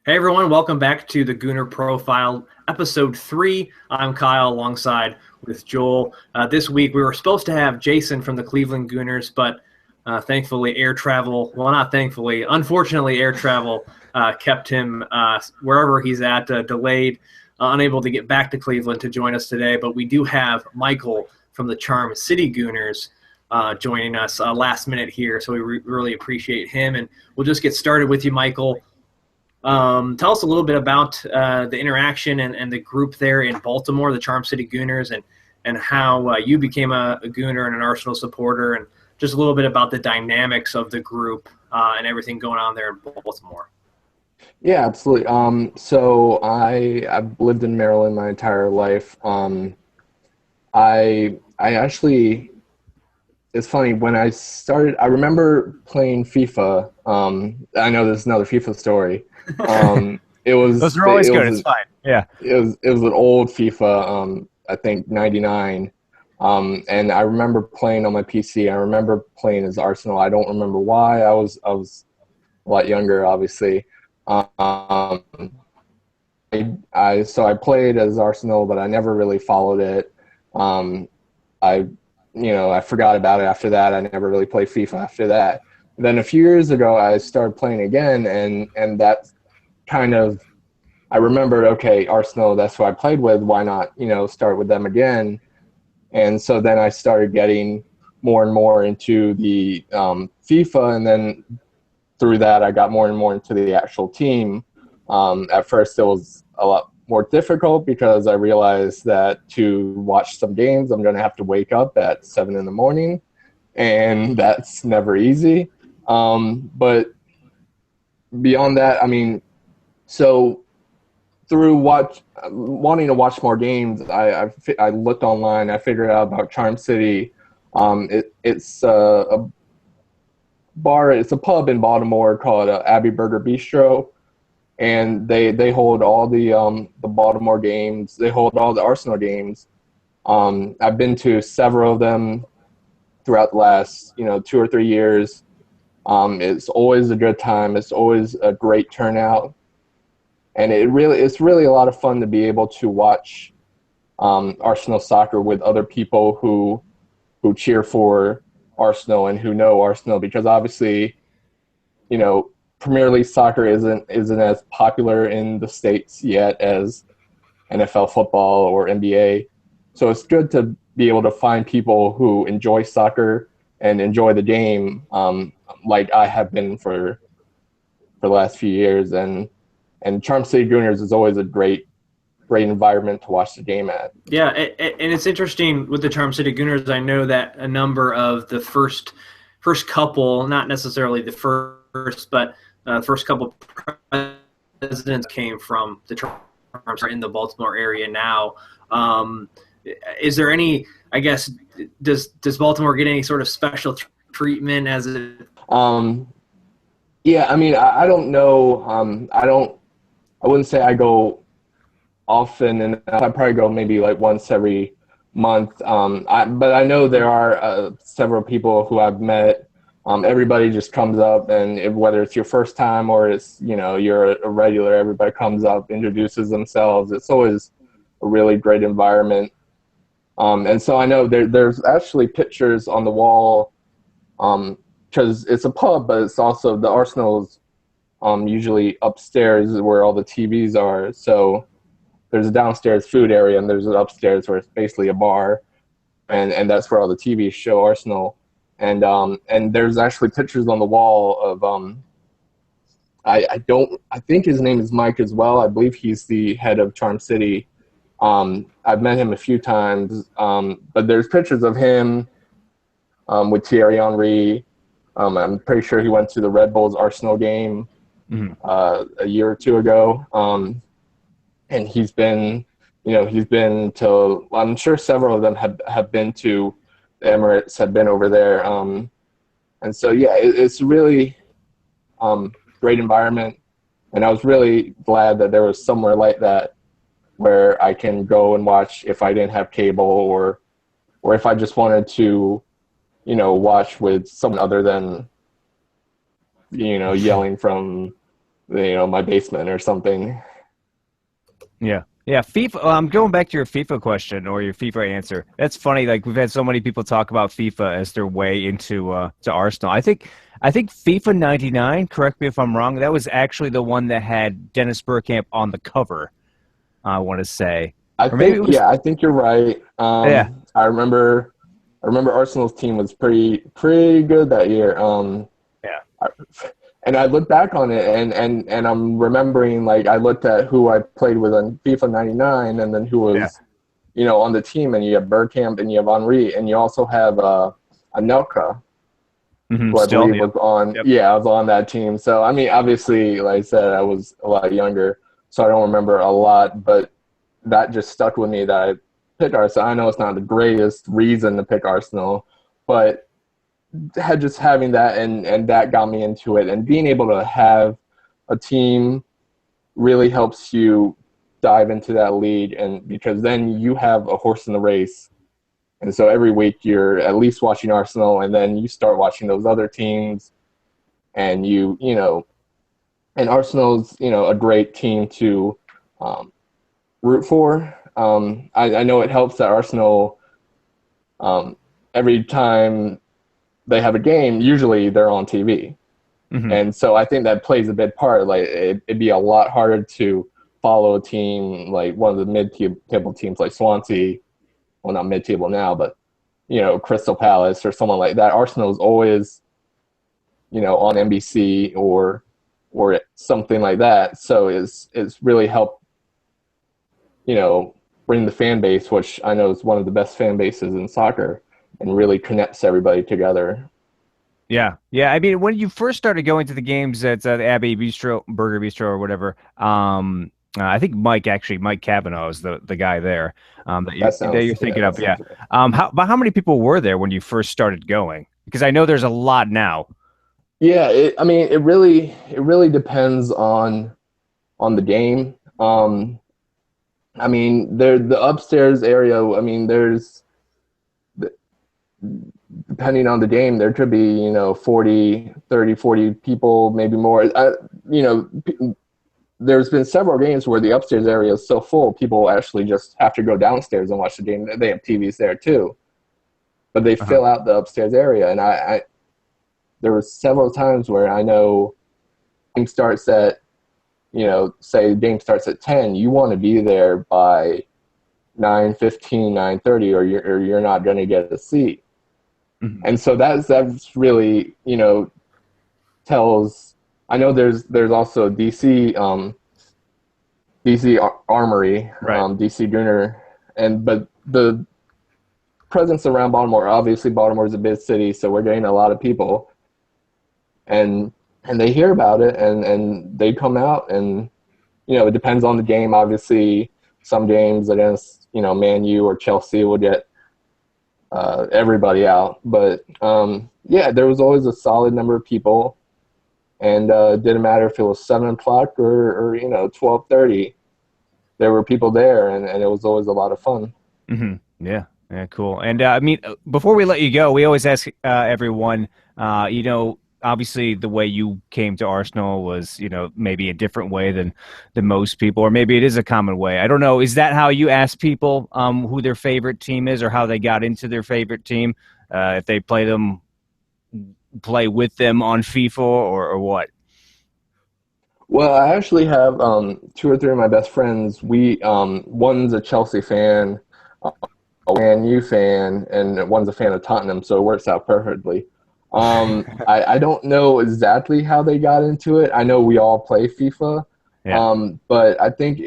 Hey everyone, welcome back to the Gooner Profile, Episode 3. I'm Kyle alongside with Joel. This week we were supposed to have Jason from the Cleveland Gooners, but thankfully unfortunately air travel kept him wherever he's at, delayed, unable to get back to Cleveland to join us today. But we do have Michael from the Charm City Gooners joining us last minute here, so we really appreciate him. And we'll just get started with you, Michael. Tell us a little bit about the interaction and the group there in Baltimore, the Charm City Gooners, and how you became a Gooner and an Arsenal supporter, and just a little bit about the dynamics of the group and everything going on there in Baltimore. Yeah, absolutely. So I've lived in Maryland my entire life. I actually, it's funny, when I started, I remember playing FIFA. I know there's another FIFA story. It was Those are always good. It's fine. Yeah. It was an old FIFA, I think 99. And I remember playing on my PC. I remember playing as Arsenal. I don't remember why. I was a lot younger, obviously. I played as Arsenal, but I never really followed it. I forgot about it after that. I never really played FIFA after that. Then a few years ago, I started playing again, and that kind of, I remembered, okay, Arsenal, that's who I played with. Why not, start with them again? And so then I started getting more and more into the FIFA, and then through that, I got more and more into the actual team. At first, it was a lot more difficult because I realized that to watch some games, I'm going to have to wake up at 7 a.m, and that's never easy. But beyond that, so through wanting to watch more games, I looked online. I figured out about Charm City. It's a bar. It's a pub in Baltimore called Abbey Burger Bistro, and they hold all the Baltimore games. They hold all the Arsenal games. I've been to several of them throughout the last 2 or 3 years. It's always a good time. It's always a great turnout, and it's really a lot of fun to be able to watch Arsenal soccer with other people who cheer for Arsenal and who know Arsenal, because obviously, Premier League soccer isn't as popular in the States yet as NFL football or NBA. So it's good to be able to find people who enjoy soccer and enjoy the game, like I have been for the last few years. And Charm City Gooners is always a great environment to watch the game at. Yeah, and it's interesting with the Charm City Gooners. I know that a number of the first couple, not necessarily the first, but first couple presidents came from the Charms in the Baltimore area now. Is there any, I guess, does Baltimore get any sort of special treatment as a Yeah, I don't know. I wouldn't say I go often, and I probably go maybe like once every month. But I know there are several people who I've met. Everybody just comes up, and whether it's your first time or it's you're a regular, everybody comes up, introduces themselves. It's always a really great environment. And so I know there's actually pictures on the wall, because it's a pub, but it's also the Arsenal's usually upstairs where all the TVs are. So there's a downstairs food area, and there's an upstairs where it's basically a bar, and that's where all the TVs show Arsenal. And there's actually pictures on the wall of I think his name is Mike as well. I believe he's the head of Charm City. I've met him a few times, but there's pictures of him with Thierry Henry. I'm pretty sure he went to the Red Bulls Arsenal game a year or two ago. And he's been to, I'm sure several of them have been to the Emirates, have been over there. And so, yeah, it's really great environment. And I was really glad that there was somewhere like that where I can go and watch if I didn't have cable, or if I just wanted to, watch with someone other than, yelling from my basement or something. Yeah. Yeah, FIFA. I'm going back to your FIFA question or your FIFA answer. That's funny. Like we've had so many people talk about FIFA as their way into to Arsenal. I think FIFA 99. Correct me if I'm wrong. That was actually the one that had Dennis Bergkamp on the cover. I want to say, I or maybe think, it was. yeah, I think you're right. Yeah. I remember Arsenal's team was pretty good that year. Yeah. I, and I look back on it, and I'm remembering, like, I looked at who I played with on FIFA 99, and then who Yeah. was, on the team, and you have Bergkamp and you have Henri, and you also have Anelka, who I Still. believe Yep. was on. Yep. Yeah, I was on that team. So I mean, obviously, like I said, I was a lot younger, so I don't remember a lot, but that just stuck with me that I picked Arsenal. I know it's not the greatest reason to pick Arsenal, but just having that and that got me into it, and being able to have a team really helps you dive into that league, and because then you have a horse in the race. And so every week you're at least watching Arsenal, and then you start watching those other teams, and and Arsenal's, a great team to root for. I know it helps that Arsenal, every time they have a game, usually they're on TV. Hmm. And so I think that plays a big part. Like it'd be a lot harder to follow a team like one of the mid-table teams like Swansea. Well, not mid-table now, but Crystal Palace or someone like that. Arsenal is always, on NBC or something like that. So it's really helped, bring the fan base, which I know is one of the best fan bases in soccer, and really connects everybody together. Yeah, yeah. I mean, when you first started going to the games at the Abbey Bistro, Burger Bistro, or whatever, I think Mike Cavanaugh is the guy there that you're thinking That of. Yeah. sounds right. How many people were there when you first started going? Because I know there's a lot now. Yeah, I mean, it really depends on the game. I mean, the upstairs area. I mean, there's, depending on the game, there could be 40 people, maybe more. You know, there's been several games where the upstairs area is so full, people actually just have to go downstairs and watch the game. They have TVs there too, but they Uh-huh. fill out the upstairs area. And I there were several times where I know game starts at, say the game starts at 10, you want to be there by 9:15, 9:30, or you're not going to get a seat. Mhm. And so that's really, tells. I know there's also DC Armory, Right. DC Gooner, but the presence around Baltimore, obviously Baltimore is a big city, so we're getting a lot of people, and they hear about it, and they come out, and it depends on the game. Obviously, some games against Man U or Chelsea will get everybody out, but yeah, there was always a solid number of people, and it didn't matter if it was 7 o'clock or 12:30. There were people there, and it was always a lot of fun. Yeah. Yeah. Cool. And I mean, before we let you go, we always ask everyone. Obviously, the way you came to Arsenal was, maybe a different way than most people, or maybe it is a common way. I don't know. Is that how you ask people who their favorite team is, or how they got into their favorite team? If they play with them on FIFA, or what? Well, I actually have two or three of my best friends. One's a Chelsea fan, a Man U fan, and one's a fan of Tottenham, so it works out perfectly. I don't know exactly how they got into it. I know we all play FIFA, Yeah. but I think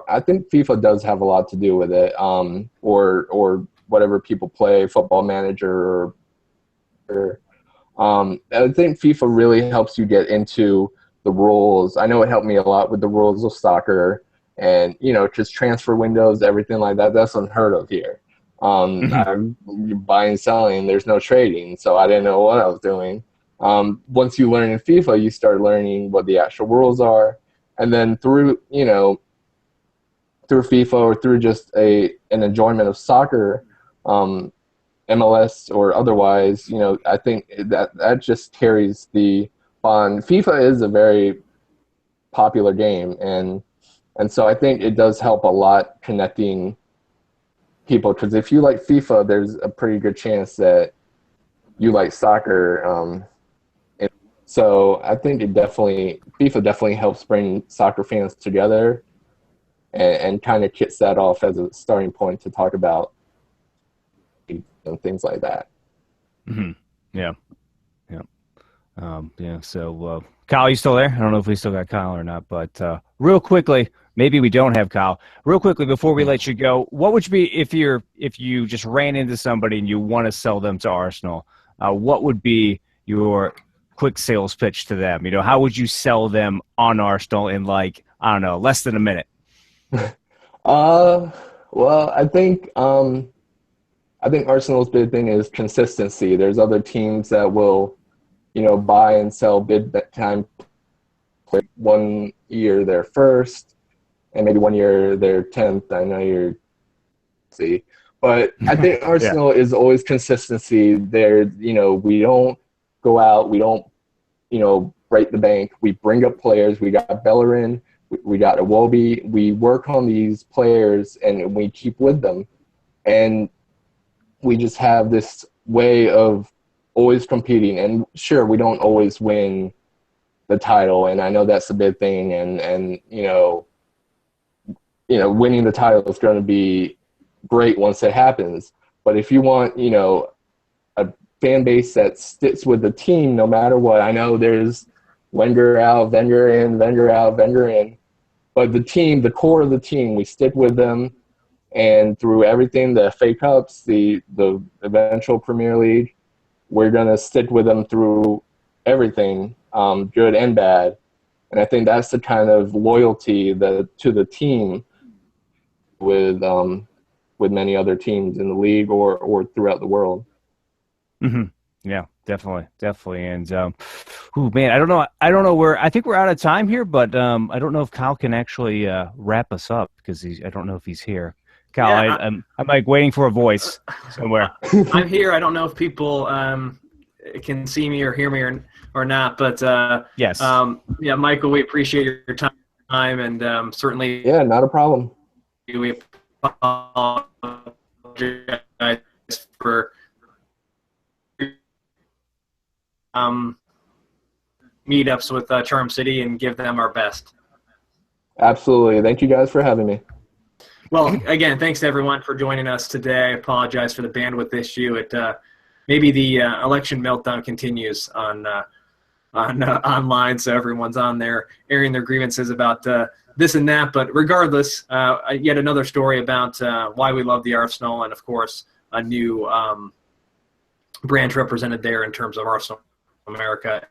I think FIFA does have a lot to do with it, or whatever people play, Football Manager, or I think FIFA really helps you get into the rules. I know it helped me a lot with the rules of soccer, and just transfer windows, everything like that. That's unheard of here. Hmm. I'm buying, selling. There's no trading, so I didn't know what I was doing. Once you learn in FIFA, you start learning what the actual rules are, and then through FIFA or through just an enjoyment of soccer, MLS or otherwise, I think that just carries the bond. FIFA is a very popular game, and so I think it does help a lot connecting people, because if you like FIFA, there's a pretty good chance that you like soccer. And so I think FIFA definitely helps bring soccer fans together, and kind of kicks that off as a starting point to talk about and things like that. Mm-hmm. Yeah. So Kyle, you still there? I don't know if we still got Kyle or not, but real quickly, maybe we don't have Kyle. Real quickly before we let you go, what would you be if you just ran into somebody and you want to sell them to Arsenal? What would be your quick sales pitch to them? How would you sell them on Arsenal in, like, I don't know, less than a minute? Well, I think Arsenal's big thing is consistency. There's other teams that will, buy and sell bid time. 1 year they're first, and maybe 1 year they're 10th. I know you're see, but I think Arsenal is always consistency. There, we don't go out, we don't, break the bank. We bring up players. We got Bellerin, we got Iwobi. We work on these players and we keep with them, and we just have this way of always competing. And sure, we don't always win the title, and I know that's a big thing, and winning the title is going to be great once it happens. But if you want, a fan base that sticks with the team no matter what, I know there's Wenger out, Wenger in, Wenger out, Wenger in, but the team, the core of the team, we stick with them, and through everything, the FA Cups, the eventual Premier League, we're going to stick with them through everything, good and bad. And I think that's the kind of loyalty to the team with many other teams in the league or throughout the world. Mm-hmm. Yeah, definitely. And man, I don't know where. I think we're out of time here, but I don't know if Kyle can actually wrap us up, because I don't know if he's here. Kyle, yeah, I'm like waiting for a voice somewhere. I'm here. I don't know if people can see me or hear me or not, but yes. Yeah, Michael, we appreciate your time, and certainly. Yeah, not a problem. We apologize for meetups with Charm City and give them our best. Absolutely. Thank you guys for having me. Well, again, thanks to everyone for joining us today. I apologize for the bandwidth issue. Maybe the election meltdown continues on online, so everyone's on there airing their grievances about this and that. But regardless, yet another story about why we love the Arsenal, and of course a new branch represented there in terms of Arsenal America